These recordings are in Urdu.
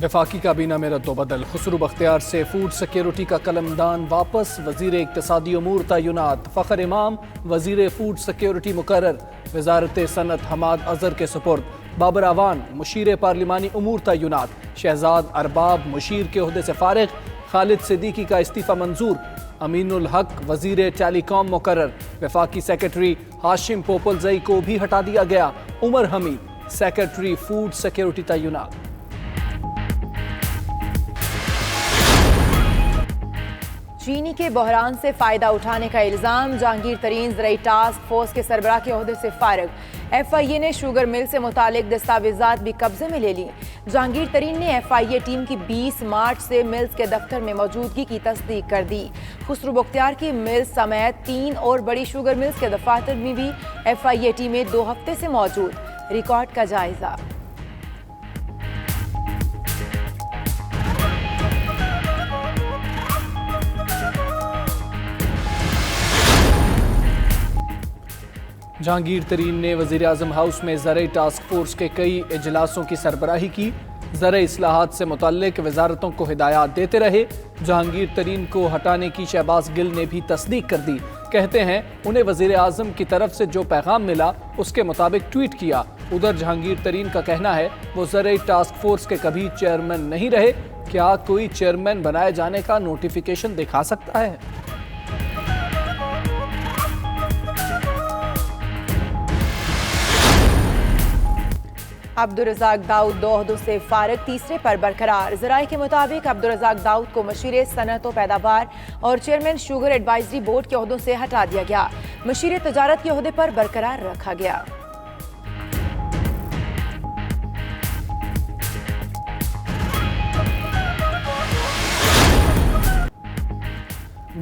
وفاقی کابینہ میں رد و بدل، خسرو بختیار سے فوڈ سیکیورٹی کا قلمدان واپس، وزیر اقتصادی امور تعینات، فخر امام وزیر فوڈ سیکیورٹی مقرر، وزارت صنعت حماد اظہر کے سپرد، بابر اعوان مشیر پارلیمانی امور تعینات، شہزاد ارباب مشیر کے عہدے سے فارغ، خالد صدیقی کا استعفی منظور، امین الحق وزیر ٹیلی کام مقرر، وفاقی سیکرٹری ہاشم پوپلزئی کو بھی ہٹا دیا گیا، عمر حمید سیکرٹری فوڈ سیکیورٹی تعینات۔ چینی کے بحران سے فائدہ اٹھانے کا الزام، جہانگیر ترین زرعی ٹاسک فورس کے سربراہ کے عہدے سے فارغ، ایف آئی اے نے شوگر مل سے متعلق دستاویزات بھی قبضے میں لے لی۔ جہانگیر ترین نے ایف آئی اے ٹیم کی 20 مارچ سے ملز کے دفتر میں موجودگی کی تصدیق کر دی۔ خسرو بختیار کی ملز سمیت 3 اور بڑی شوگر ملز کے دفاتر میں بھی ایف آئی اے ٹیمیں 2 ہفتے سے موجود، ریکارڈ کا جائزہ۔ جہانگیر ترین نے وزیر اعظم ہاؤس میں زرعی ٹاسک فورس کے کئی اجلاسوں کی سربراہی کی، زرعی اصلاحات سے متعلق وزارتوں کو ہدایات دیتے رہے۔ جہانگیر ترین کو ہٹانے کی شہباز گل نے بھی تصدیق کر دی، کہتے ہیں انہیں وزیر اعظم کی طرف سے جو پیغام ملا اس کے مطابق ٹویٹ کیا۔ ادھر جہانگیر ترین کا کہنا ہے وہ زرعی ٹاسک فورس کے کبھی چیئرمین نہیں رہے، کیا کوئی چیئرمین بنائے جانے کا نوٹیفیکیشن دکھا سکتا ہے؟ عبدالرزاق داؤد 2 عہدوں سے فارغ، تیسرے پر برقرار۔ ذرائع کے مطابق عبدالرزاق داؤد کو مشیر صنعت و پیداوار اور چیئرمین شوگر ایڈوائزری بورڈ کے عہدوں سے ہٹا دیا گیا، مشیر تجارت کے عہدے پر برقرار رکھا گیا۔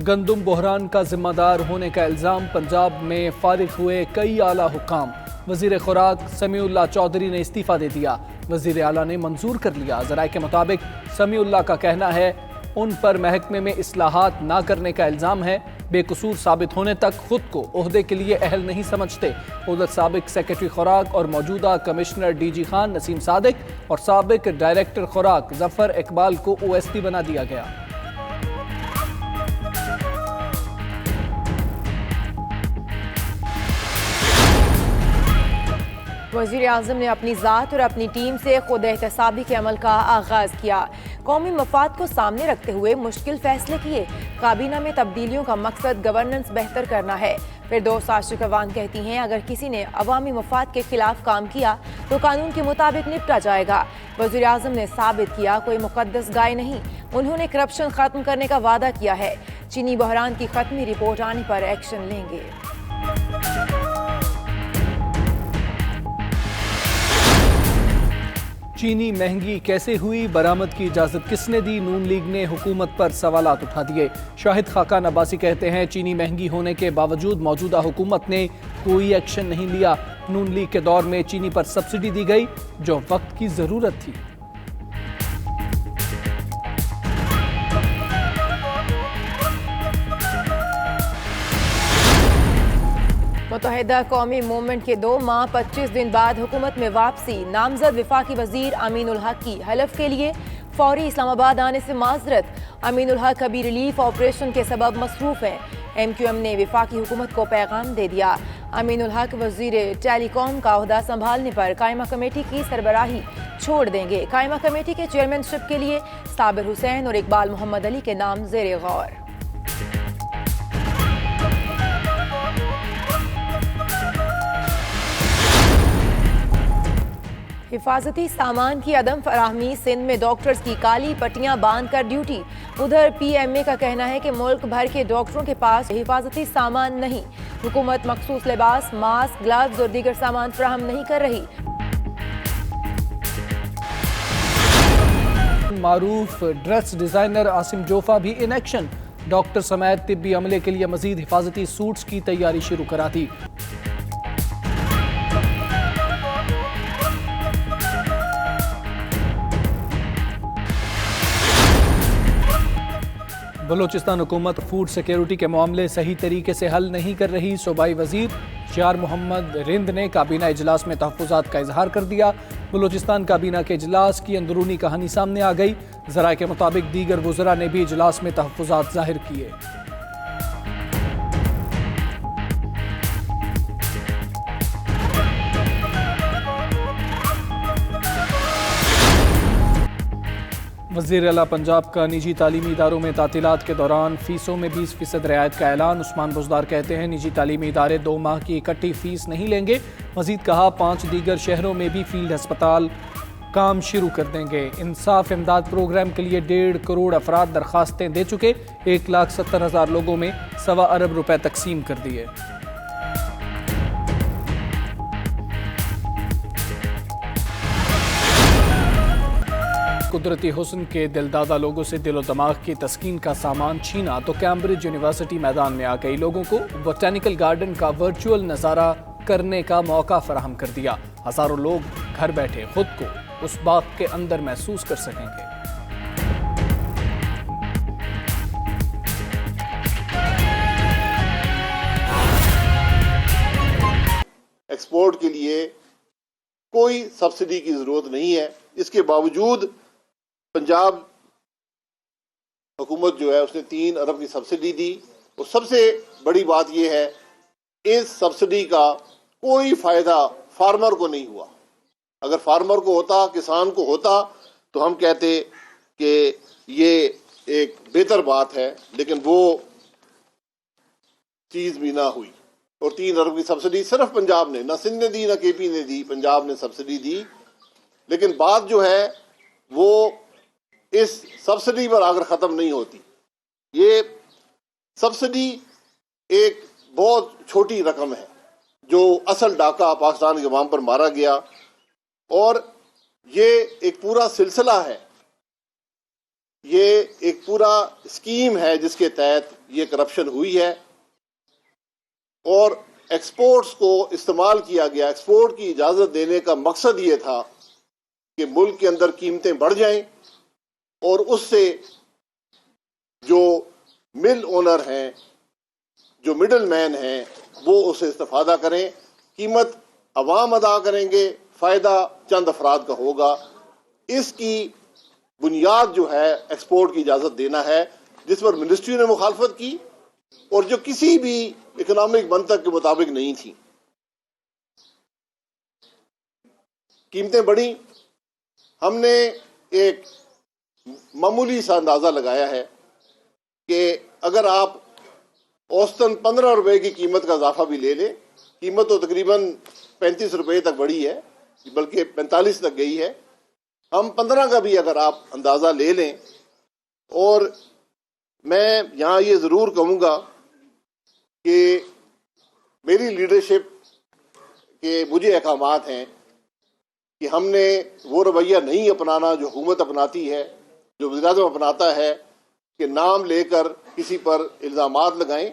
گندم بحران کا ذمہ دار ہونے کا الزام، پنجاب میں فارغ ہوئے کئی اعلیٰ حکام، وزیر خوراک سمیع اللہ چودھری نے استعفیٰ دے دیا، وزیر اعلیٰ نے منظور کر لیا۔ ذرائع کے مطابق سمیع اللہ کا کہنا ہے ان پر محکمے میں اصلاحات نہ کرنے کا الزام ہے، بے قصور ثابت ہونے تک خود کو عہدے کے لیے اہل نہیں سمجھتے۔ ادھر سابق سیکرٹری خوراک اور موجودہ کمشنر ڈی جی خان نسیم صادق اور سابق ڈائریکٹر خوراک ظفر اقبال کو او ایس ڈی بنا دیا گیا۔ وزیر اعظم نے اپنی ذات اور اپنی ٹیم سے خود احتسابی کے عمل کا آغاز کیا، قومی مفاد کو سامنے رکھتے ہوئے مشکل فیصلے کیے۔ کابینہ میں تبدیلیوں کا مقصد گورننس بہتر کرنا ہے۔ فردوس عاشق اعوان کہتی ہیں اگر کسی نے عوامی مفاد کے خلاف کام کیا تو قانون کے مطابق نپٹا جائے گا۔ وزیر اعظم نے ثابت کیا کوئی مقدس گائے نہیں، انہوں نے کرپشن ختم کرنے کا وعدہ کیا ہے، چینی بحران کی ختمی رپورٹ آنے پر ایکشن لیں گے۔ چینی مہنگی کیسے ہوئی، برآمد کی اجازت کس نے دی، نون لیگ نے حکومت پر سوالات اٹھا دیے۔ شاہد خاقان عباسی کہتے ہیں چینی مہنگی ہونے کے باوجود موجودہ حکومت نے کوئی ایکشن نہیں لیا، نون لیگ کے دور میں چینی پر سبسڈی دی گئی جو وقت کی ضرورت تھی۔ متحدہ قومی موومنٹ کے 2 ماہ 25 دن بعد حکومت میں واپسی، نامزد وفاقی وزیر امین الحق کی حلف کے لیے فوری اسلام آباد آنے سے معذرت۔ امین الحق ابھی ریلیف آپریشن کے سبب مصروف ہیں، ایم کیو ایم نے وفاقی حکومت کو پیغام دے دیا۔ امین الحق وزیر ٹیلی کام کا عہدہ سنبھالنے پر قائمہ کمیٹی کی سربراہی چھوڑ دیں گے۔ قائمہ کمیٹی کے چیئرمین شپ کے لیے صابر حسین اور اقبال محمد علی کے نام زیر غور۔ حفاظتی سامان کی عدم فراہمی، سندھ میں ڈاکٹرز کی کالی پٹیاں باندھ کر ڈیوٹی۔ ادھر پی ایم اے کا کہنا ہے کہ ملک بھر کے ڈاکٹروں کے پاس حفاظتی سامان نہیں، حکومت مخصوص لباس، ماسک، گلوز اور دیگر سامان فراہم نہیں کر رہی۔ معروف ڈریس ڈیزائنر عاصم جوفا بھی ان ایکشن، ڈاکٹر سمیت طبی عملے کے لیے مزید حفاظتی سوٹس کی تیاری شروع کرا دی۔ بلوچستان حکومت فوڈ سیکیورٹی کے معاملے صحیح طریقے سے حل نہیں کر رہی، صوبائی وزیر شعار محمد رند نے کابینہ اجلاس میں تحفظات کا اظہار کر دیا۔ بلوچستان کابینہ کے اجلاس کی اندرونی کہانی سامنے آ گئی۔ ذرائع کے مطابق دیگر وزراء نے بھی اجلاس میں تحفظات ظاہر کیے۔ وزیر اعلیٰ پنجاب کا نجی تعلیمی اداروں میں تعطیلات کے دوران فیسوں میں 20% رعایت کا اعلان۔ عثمان بزدار کہتے ہیں نجی تعلیمی ادارے 2 ماہ کی اکٹھی فیس نہیں لیں گے۔ مزید کہا 5 دیگر شہروں میں بھی فیلڈ ہسپتال کام شروع کر دیں گے۔ انصاف امداد پروگرام کے لیے 1.5 کروڑ افراد درخواستیں دے چکے۔ 1,70,000 لوگوں میں 1.25 ارب روپے تقسیم کر دیے۔ قدرتی حسن کے دلدادہ لوگوں سے دل و دماغ کی تسکین کا سامان چھینا تو کیمبرج یونیورسٹی میدان میں آ گئی۔ لوگوں کو بوٹینیکل گارڈن کا ورچوئل نظارہ کرنے کا موقع فراہم کر دیا۔ ہزاروں لوگ گھر بیٹھے خود کو اس باغ کے اندر محسوس کر سکیں گے۔ ایکسپورٹ کے لیے کوئی سبسڈی کی ضرورت نہیں ہے۔ اس کے باوجود پنجاب حکومت جو ہے اس نے 3 ارب کی سبسڈی دی، اور سب سے بڑی بات یہ ہے اس سبسڈی کا کوئی فائدہ فارمر کو نہیں ہوا۔ اگر فارمر کو ہوتا، کسان کو ہوتا تو ہم کہتے کہ یہ ایک بہتر بات ہے، لیکن وہ چیز بھی نہ ہوئی۔ اور 3 ارب کی سبسڈی صرف پنجاب نے، نہ سندھ نے دی، نہ کے پی نے دی، پنجاب نے سبسڈی دی۔ لیکن بات جو ہے وہ اس سبسڈی پر اگر ختم نہیں ہوتی۔ یہ سبسڈی ایک بہت چھوٹی رقم ہے جو اصل ڈاکہ پاکستان کے عوام پر مارا گیا، اور یہ ایک پورا سلسلہ ہے، یہ ایک پورا اسکیم ہے جس کے تحت یہ کرپشن ہوئی ہے، اور ایکسپورٹس کو استعمال کیا گیا۔ ایکسپورٹ کی اجازت دینے کا مقصد یہ تھا کہ ملک کے اندر قیمتیں بڑھ جائیں، اور اس سے جو مل اونر ہیں، جو مڈل مین ہیں، وہ اسے استفادہ کریں۔ قیمت عوام ادا کریں گے، فائدہ چند افراد کا ہوگا۔ اس کی بنیاد جو ہے ایکسپورٹ کی اجازت دینا ہے، جس پر منسٹری نے مخالفت کی اور جو کسی بھی اکنامک منطق کے مطابق نہیں تھی۔ قیمتیں بڑھی۔ ہم نے ایک معمولی سا اندازہ لگایا ہے کہ اگر آپ اوسطاً 15 روپے کی قیمت کا اضافہ بھی لے لیں، قیمت تو تقریباً 35 روپے تک بڑھی ہے، بلکہ 45 تک گئی ہے، ہم 15 کا بھی اگر آپ اندازہ لے لیں، اور میں یہاں یہ ضرور کہوں گا کہ میری لیڈرشپ کے مجھے احکامات ہیں کہ ہم نے وہ رویہ نہیں اپنانا جو حکومت اپناتی ہے، جو وزیر اعظم اپناتا ہے کہ نام لے کر کسی پر الزامات لگائیں۔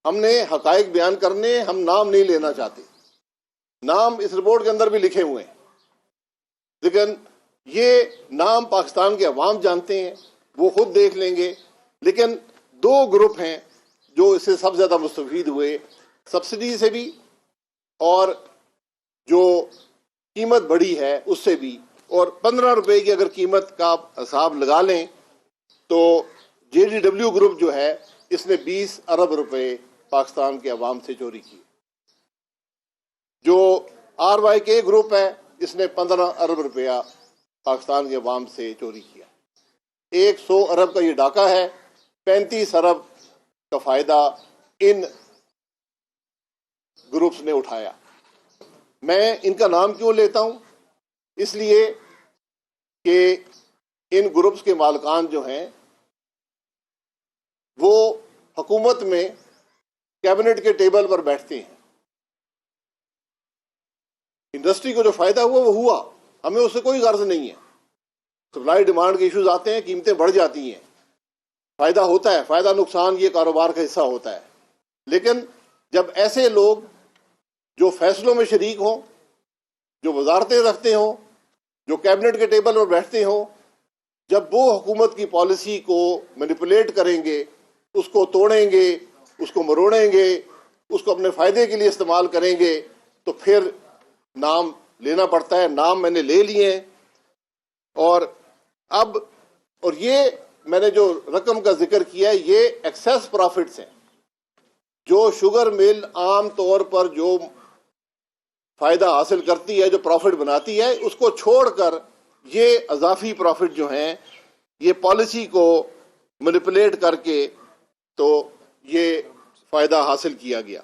ہم نے حقائق بیان کرنے، ہم نام نہیں لینا چاہتے۔ نام اس رپورٹ کے اندر بھی لکھے ہوئے ہیں، لیکن یہ نام پاکستان کے عوام جانتے ہیں، وہ خود دیکھ لیں گے۔ لیکن 2 گروپ ہیں جو اس سے سب سے زیادہ مستفید ہوئے، سبسڈی سے بھی اور جو قیمت بڑی ہے اس سے بھی۔ اور 15 روپے کی اگر قیمت کا حساب لگا لیں تو جے ڈی ڈبلیو گروپ جو ہے اس نے 20 ارب روپے پاکستان کے عوام سے چوری کی۔ جو آر وائی کے گروپ ہے اس نے 15 ارب روپیہ پاکستان کے عوام سے چوری کیا۔ 100 ارب کا یہ ڈاکہ ہے، 35 ارب کا فائدہ ان گروپس نے اٹھایا۔ میں ان کا نام کیوں لیتا ہوں؟ اس لیے کہ ان گروپس کے مالکان جو ہیں وہ حکومت میں کیبنٹ کے ٹیبل پر بیٹھتے ہیں۔ انڈسٹری کو جو فائدہ ہوا وہ ہوا، ہمیں اس سے کوئی غرض نہیں ہے۔ سپلائی ڈیمانڈ کے ایشوز آتے ہیں، قیمتیں بڑھ جاتی ہیں، فائدہ ہوتا ہے، فائدہ نقصان یہ کاروبار کا حصہ ہوتا ہے۔ لیکن جب ایسے لوگ جو فیصلوں میں شریک ہوں، جو وزارتیں رکھتے ہوں، جو کیبنٹ کے ٹیبل پر بیٹھتے ہوں، جب وہ حکومت کی پالیسی کو مینیپولیٹ کریں گے، اس کو توڑیں گے، اس کو مروڑیں گے، اس کو اپنے فائدے کے لیے استعمال کریں گے تو پھر نام لینا پڑتا ہے. نام میں نے لے لیے ہیں. اور یہ میں نے جو رقم کا ذکر کیا ہے یہ ایکسیس پروفٹس ہیں. جو شوگر مل عام طور پر جو فائدہ حاصل کرتی ہے, جو پروفٹ بناتی ہے, اس کو چھوڑ کر یہ اضافی پروفٹ جو ہیں یہ پالیسی کو مینیپولیٹ کر کے تو یہ فائدہ حاصل کیا گیا.